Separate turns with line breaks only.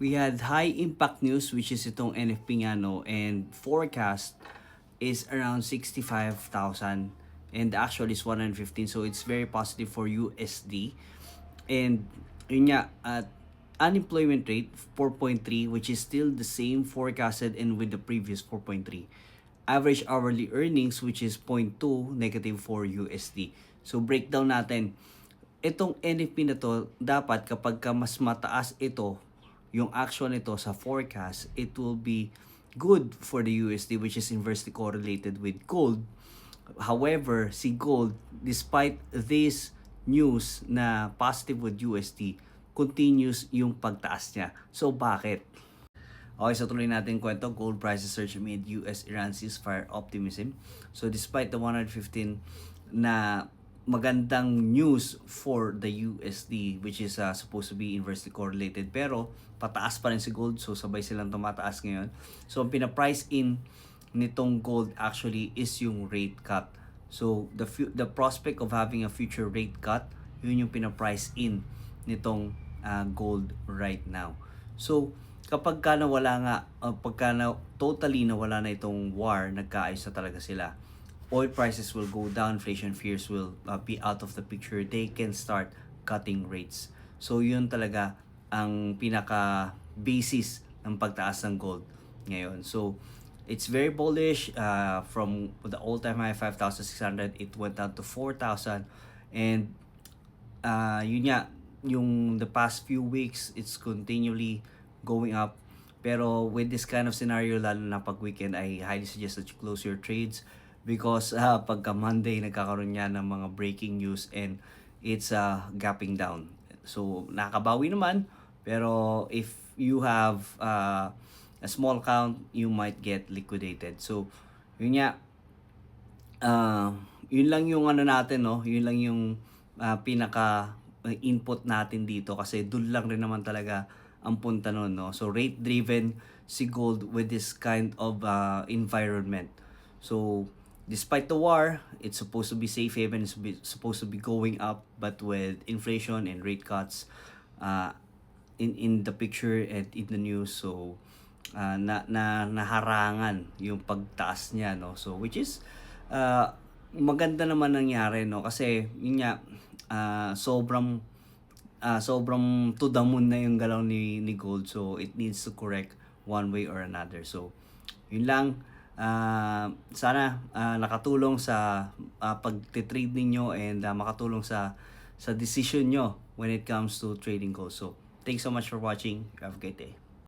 we had high impact news which is itong NFP nga no, and forecast is around 65,000 and the actual is 115, so it's very positive for USD. And yun nga, at unemployment rate 4.3, which is still the same forecasted and with the previous 4.3. Average hourly earnings which is 0.2 negative for USD. So breakdown natin, itong NFP na to, dapat kapag ka mas mataas ito, yung actual nito sa forecast, it will be good for the USD, which is inversely correlated with gold. However, si gold, despite this news na positive with USD, continues yung pagtaas niya. So bakit? Okay, so tuloy natin kwento. Gold prices surge amid US-Iran ceasefire optimism. So despite the 115 na magandang news for the USD, which is supposed to be inversely correlated, pero pataas pa rin si gold, so sabay silang tumataas ngayon. So ang pina-price in nitong gold actually is yung rate cut. So the prospect of having a future rate cut, yun yung pina-price in nitong gold right now. So kapag ka nawala nga, pagka na, totally nawala na itong war, nagkaayos na talaga sila, oil prices will go down, inflation fears will be out of the picture, they can start cutting rates. So yun talaga ang pinaka basis ng pagtaas ng gold ngayon. So it's very bullish, from the all-time high 5,600 it went down to 4,000, and yun nga, yung the past few weeks it's continually going up. Pero with this kind of scenario, lalo na pag weekend, I highly suggest that you close your trades because pagka Monday nagkakaroon niya ng mga breaking news and it's gapping down. So nakakabawi naman, pero if you have a small count, you might get liquidated. So yun nga, yun lang yung ano natin, no? Yun lang yung pinaka input natin dito kasi doon lang rin naman talaga ang punta nun, no? So rate driven si gold with this kind of environment. So despite the war, it's supposed to be safe haven, it's supposed to be going up, but with inflation and rate cuts in the picture and in the news, so naharangan yung pagtaas niya, no? So which is maganda naman nangyari, no? Kasi yun nga, sobrang to the moon na yung galaw ni gold, so it needs to correct one way or another. So yun lang, sana nakatulong sa pagtitrade ninyo and makatulong sa decision nyo when it comes to trading gold. So thanks so much for watching. Have a great day.